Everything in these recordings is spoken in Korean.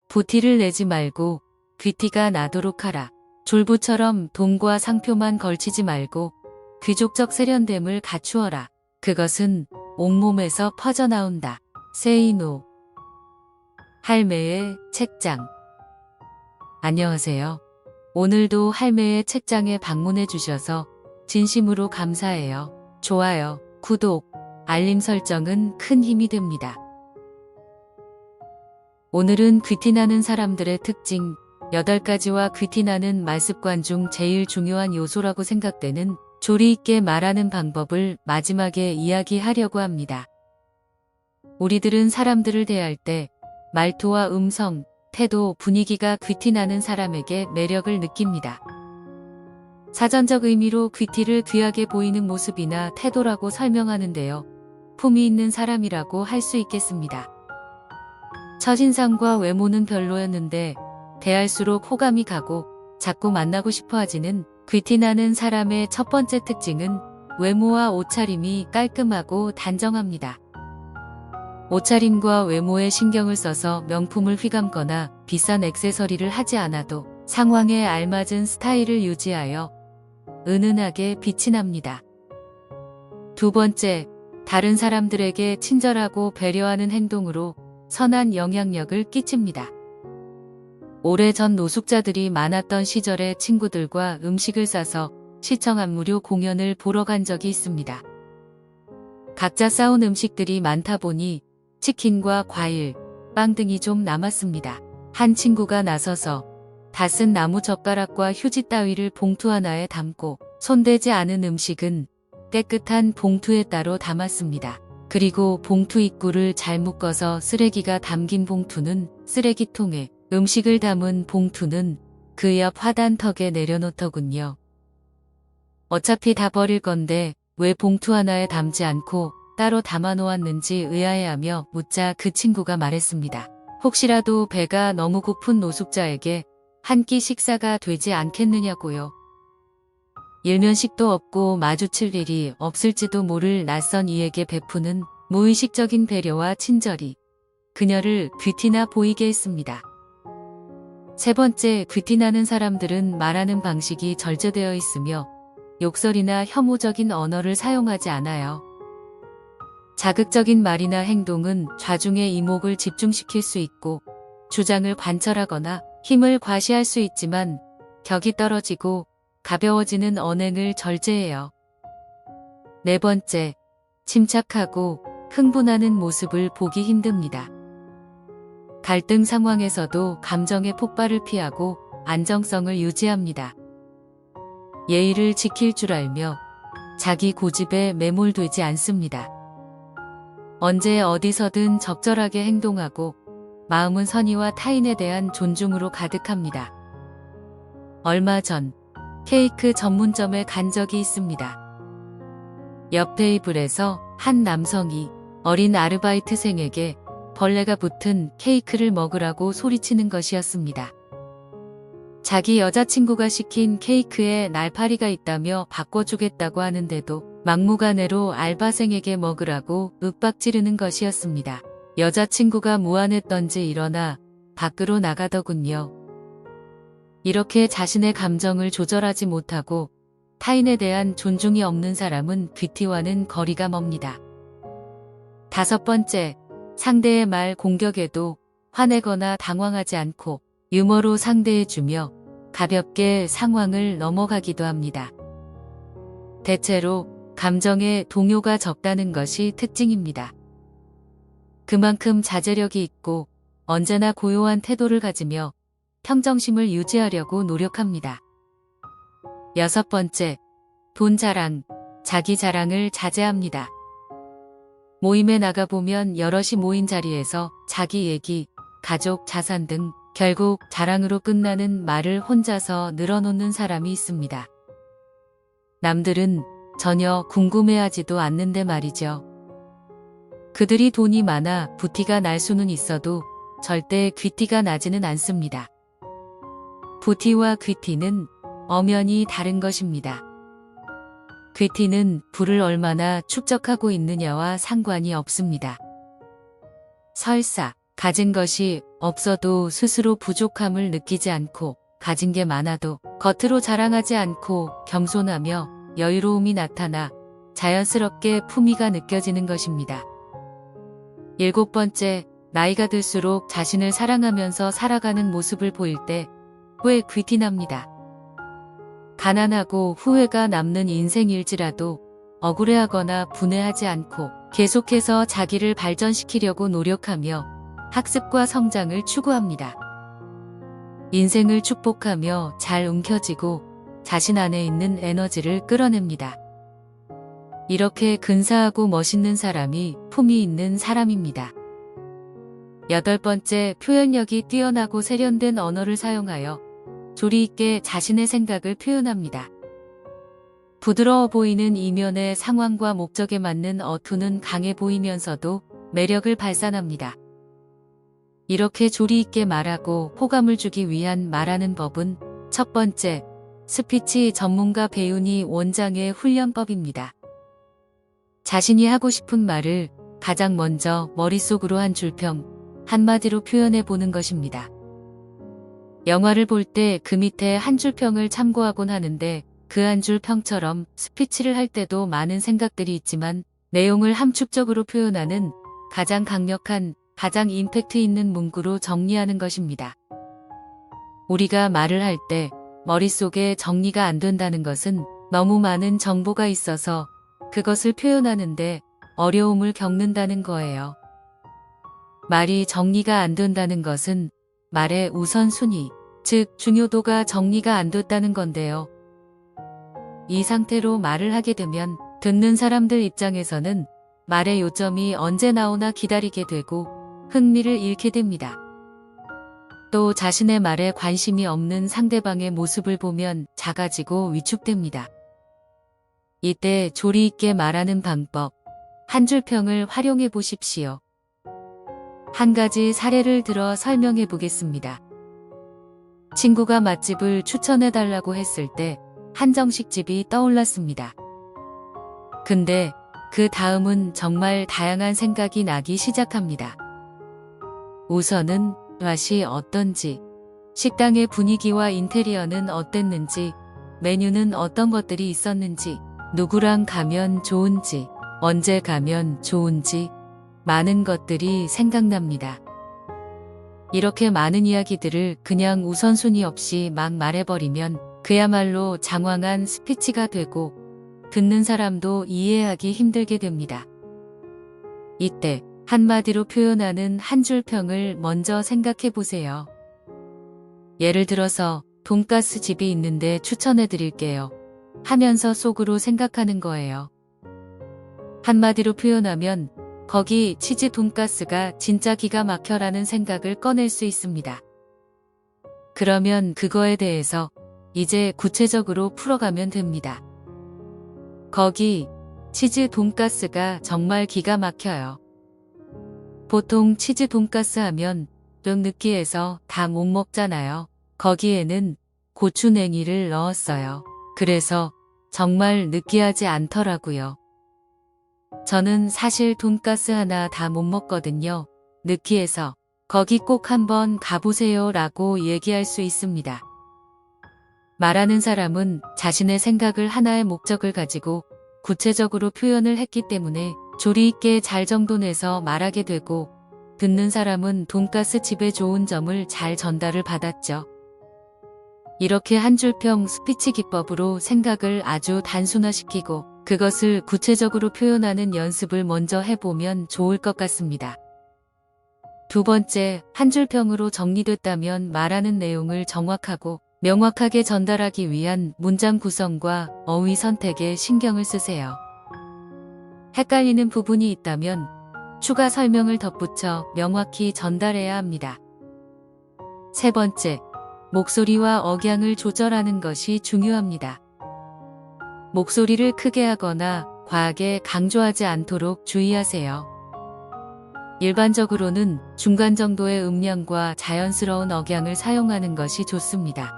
부티를 내지 말고 귀티가 나도록 하라. 졸부처럼 돈과 상표만 걸치지 말고 귀족적 세련됨을 갖추어라. 그것은 온몸에서 퍼져나온다. 세이노. 할매의 책장. 안녕하세요. 오늘도 할매의 책장에 방문해 주셔서 진심으로 감사해요. 좋아요, 구독, 알림 설정은 큰 힘이 됩니다. 오늘은 귀티나는 사람들의 특징 8가지와 귀티나는 말습관 중 제일 중요한 요소라고 생각되는 조리 있게 말하는 방법을 마지막에 이야기하려고 합니다. 우리들은 사람들을 대할 때 말투와 음성, 태도, 분위기가 귀티나는 사람에게 매력을 느낍니다. 사전적 의미로 귀티를 귀하게 보이는 모습이나 태도라고 설명하는데요. 품이 있는 사람이라고 할 수 있겠습니다. 첫인상과 외모는 별로였는데 대할수록 호감이 가고 자꾸 만나고 싶어 하지는 귀티나는 사람의 첫 번째 특징은 외모와 옷차림이 깔끔하고 단정합니다. 옷차림과 외모에 신경을 써서 명품을 휘감거나 비싼 액세서리를 하지 않아도 상황에 알맞은 스타일을 유지하여 은은하게 빛이 납니다. 두 번째, 다른 사람들에게 친절하고 배려하는 행동으로 선한 영향력을 끼칩니다. 오래전 노숙자들이 많았던 시절에 친구들과 음식을 싸서 시청 앞 무료 공연을 보러 간 적이 있습니다. 각자 싸온 음식들이 많다 보니 치킨과 과일, 빵 등이 좀 남았습니다. 한 친구가 나서서 다 쓴 나무 젓가락과 휴지 따위를 봉투 하나에 담고 손대지 않은 음식은 깨끗한 봉투에 따로 담았습니다. 그리고 봉투 입구를 잘 묶어서 쓰레기가 담긴 봉투는 쓰레기통에, 음식을 담은 봉투는 그 옆 화단턱에 내려놓더군요. 어차피 다 버릴 건데 왜 봉투 하나에 담지 않고 따로 담아 놓았는지 의아해하며 묻자 그 친구가 말했습니다. 혹시라도 배가 너무 고픈 노숙자에게 한 끼 식사가 되지 않겠느냐고요. 일면식도 없고 마주칠 일이 없을지도 모를 낯선 이에게 베푸는 무의식적인 배려와 친절이 그녀를 귀티나 보이게 했습니다. 세 번째, 귀티나는 사람들은 말하는 방식이 절제되어 있으며 욕설이나 혐오적인 언어를 사용하지 않아요. 자극적인 말이나 행동은 좌중의 이목을 집중시킬 수 있고 주장을 관철하거나 힘을 과시할 수 있지만 격이 떨어지고 가벼워지는 언행을 절제해요. 네 번째, 침착하고 흥분하는 모습을 보기 힘듭니다. 갈등 상황에서도 감정의 폭발을 피하고 안정성을 유지합니다. 예의를 지킬 줄 알며 자기 고집에 매몰되지 않습니다. 언제 어디서든 적절하게 행동하고 마음은 선의와 타인에 대한 존중으로 가득합니다. 얼마 전 케이크 전문점에 간 적이 있습니다. 옆 테이블에서 한 남성이 어린 아르바이트생에게 벌레가 붙은 케이크를 먹으라고 소리치는 것이었습니다. 자기 여자친구가 시킨 케이크에 날파리가 있다며 바꿔주겠다고 하는데도 막무가내로 알바생에게 먹으라고 윽박지르는 것이었습니다. 여자친구가 무안했던지 일어나 밖으로 나가더군요. 이렇게 자신의 감정을 조절하지 못하고 타인에 대한 존중이 없는 사람은 귀티와는 거리가 멉니다. 다섯 번째, 상대의 말 공격에도 화내거나 당황하지 않고 유머로 상대해주며 가볍게 상황을 넘어가기도 합니다. 대체로 감정에 동요가 적다는 것이 특징입니다. 그만큼 자제력이 있고 언제나 고요한 태도를 가지며 평정심을 유지하려고 노력합니다. 여섯 번째, 돈 자랑, 자기 자랑을 자제합니다. 모임에 나가보면 여럿이 모인 자리에서 자기 얘기, 가족, 자산 등 결국 자랑으로 끝나는 말을 혼자서 늘어놓는 사람이 있습니다. 남들은 전혀 궁금해하지도 않는데 말이죠. 그들이 돈이 많아 부티가 날 수는 있어도 절대 귀티가 나지는 않습니다. 부티와 귀티는 엄연히 다른 것입니다. 귀티는 부를 얼마나 축적하고 있느냐와 상관이 없습니다. 설사 가진 것이 없어도 스스로 부족함을 느끼지 않고 가진 게 많아도 겉으로 자랑하지 않고 겸손하며 여유로움이 나타나 자연스럽게 품위가 느껴지는 것입니다. 7번째, 나이가 들수록 자신을 사랑하면서 살아가는 모습을 보일 때 후회 귀티납니다. 가난하고 후회가 남는 인생일지라도 억울해하거나 분해하지 않고 계속해서 자기를 발전시키려고 노력하며 학습과 성장을 추구합니다. 인생을 축복하며 잘 움켜쥐고 자신 안에 있는 에너지를 끌어냅니다. 이렇게 근사하고 멋있는 사람이 품위 있는 사람입니다. 8번째, 표현력이 뛰어나고 세련된 언어를 사용하여 조리 있게 자신의 생각을 표현합니다. 부드러워 보이는 이면의 상황과 목적에 맞는 어투는 강해 보이면서도 매력을 발산합니다. 이렇게 조리 있게 말하고 호감을 주기 위한 말하는 법은 첫 번째, 스피치 전문가 배우니 원장의 훈련법입니다. 자신이 하고 싶은 말을 가장 먼저 머릿속으로 한 줄평, 한마디로 표현해 보는 것입니다. 영화를 볼 때 그 밑에 한 줄 평을 참고하곤 하는데 그 한 줄 평처럼 스피치를 할 때도 많은 생각들이 있지만 내용을 함축적으로 표현하는 가장 강력한, 가장 임팩트 있는 문구로 정리하는 것입니다. 우리가 말을 할 때 머릿속에 정리가 안 된다는 것은 너무 많은 정보가 있어서 그것을 표현하는데 어려움을 겪는다는 거예요. 말이 정리가 안 된다는 것은 말의 우선순위, 즉 중요도가 정리가 안 됐다는 건데요. 이 상태로 말을 하게 되면 듣는 사람들 입장에서는 말의 요점이 언제 나오나 기다리게 되고 흥미를 잃게 됩니다. 또 자신의 말에 관심이 없는 상대방의 모습을 보면 작아지고 위축됩니다. 이때 조리 있게 말하는 방법, 한 줄 평을 활용해 보십시오. 한 가지 사례를 들어 설명해 보겠습니다. 친구가 맛집을 추천해 달라고 했을 때 한정식집이 떠올랐습니다. 근데 그 다음은 정말 다양한 생각이 나기 시작합니다. 우선은 맛이 어떤지, 식당의 분위기와 인테리어는 어땠는지, 메뉴는 어떤 것들이 있었는지, 누구랑 가면 좋은지, 언제 가면 좋은지, 많은 것들이 생각납니다. 이렇게 많은 이야기들을 그냥 우선순위 없이 막 말해버리면 그야말로 장황한 스피치가 되고 듣는 사람도 이해하기 힘들게 됩니다. 이때 한마디로 표현하는 한 줄 평을 먼저 생각해 보세요. 예를 들어서 돈가스 집이 있는데 추천해 드릴게요. 하면서 속으로 생각하는 거예요. 한마디로 표현하면 거기 치즈 돈가스가 진짜 기가 막혀라는 생각을 꺼낼 수 있습니다. 그러면 그거에 대해서 이제 구체적으로 풀어가면 됩니다. 거기 치즈 돈가스가 정말 기가 막혀요. 보통 치즈 돈가스 하면 좀 느끼해서 다 못 먹잖아요. 거기에는 고추냉이를 넣었어요. 그래서 정말 느끼하지 않더라고요. 저는 사실 돈가스 하나 다 못 먹거든요. 느끼해서 거기 꼭 한번 가보세요 라고 얘기할 수 있습니다. 말하는 사람은 자신의 생각을 하나의 목적을 가지고 구체적으로 표현을 했기 때문에 조리 있게 잘 정돈해서 말하게 되고 듣는 사람은 돈가스 집의 좋은 점을 잘 전달을 받았죠. 이렇게 한 줄평 스피치 기법으로 생각을 아주 단순화시키고 그것을 구체적으로 표현하는 연습을 먼저 해보면 좋을 것 같습니다. 두 번째, 한 줄평으로 정리됐다면 말하는 내용을 정확하고 명확하게 전달하기 위한 문장 구성과 어휘 선택에 신경을 쓰세요. 헷갈리는 부분이 있다면 추가 설명을 덧붙여 명확히 전달해야 합니다. 세 번째, 목소리와 억양을 조절하는 것이 중요합니다. 목소리를 크게 하거나 과하게 강조하지 않도록 주의하세요. 일반적으로는 중간 정도의 음량과 자연스러운 억양을 사용하는 것이 좋습니다.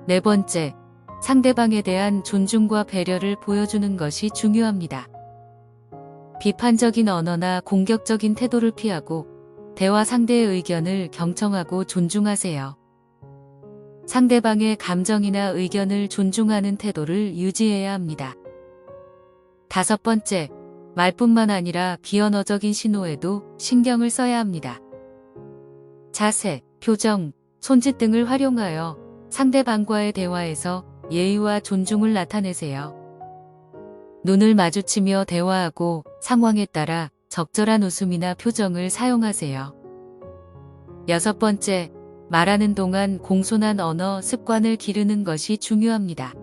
네 번째, 상대방에 대한 존중과 배려를 보여주는 것이 중요합니다. 비판적인 언어나 공격적인 태도를 피하고 대화 상대의 의견을 경청하고 존중하세요. 상대방의 감정이나 의견을 존중하는 태도를 유지해야 합니다. 5번째, 말뿐만 아니라 비언어적인 신호에도 신경을 써야 합니다. 자세, 표정, 손짓 등을 활용하여 상대방과의 대화에서 예의와 존중을 나타내세요. 눈을 마주치며 대화하고 상황에 따라 적절한 웃음이나 표정을 사용하세요. 6번째, 말하는 동안 공손한 언어 습관을 기르는 것이 중요합니다.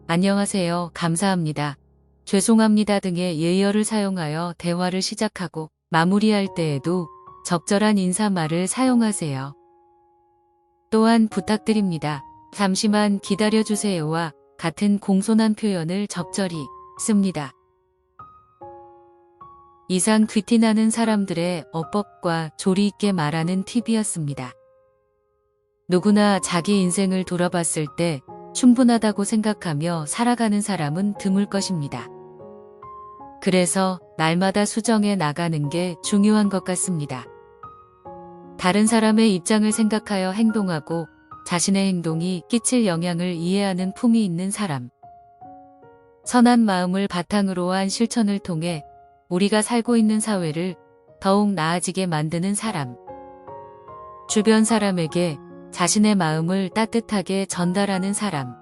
안녕하세요, 감사합니다, 죄송합니다 등의 예의어를 사용하여 대화를 시작하고 마무리할 때에도 적절한 인사말을 사용하세요. 또한 부탁드립니다, 잠시만 기다려주세요와 같은 공손한 표현을 적절히 씁니다. 이상 귀티나는 사람들의 어법과 조리 있게 말하는 팁이었습니다. 누구나 자기 인생을 돌아봤을 때 충분하다고 생각하며 살아가는 사람은 드물 것입니다. 그래서 날마다 수정해 나가는 게 중요한 것 같습니다. 다른 사람의 입장을 생각하여 행동하고 자신의 행동이 끼칠 영향을 이해하는 품이 있는 사람. 선한 마음을 바탕으로 한 실천을 통해 우리가 살고 있는 사회를 더욱 나아지게 만드는 사람. 주변 사람에게 자신의 마음을 따뜻하게 전달하는 사람.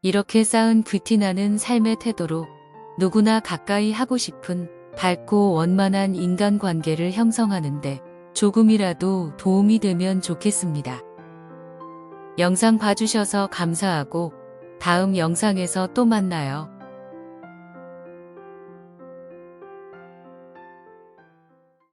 이렇게 쌓은 귀티나는 삶의 태도로 누구나 가까이 하고 싶은 밝고 원만한 인간관계를 형성하는데 조금이라도 도움이 되면 좋겠습니다. 영상 봐주셔서 감사하고 다음 영상에서 또 만나요.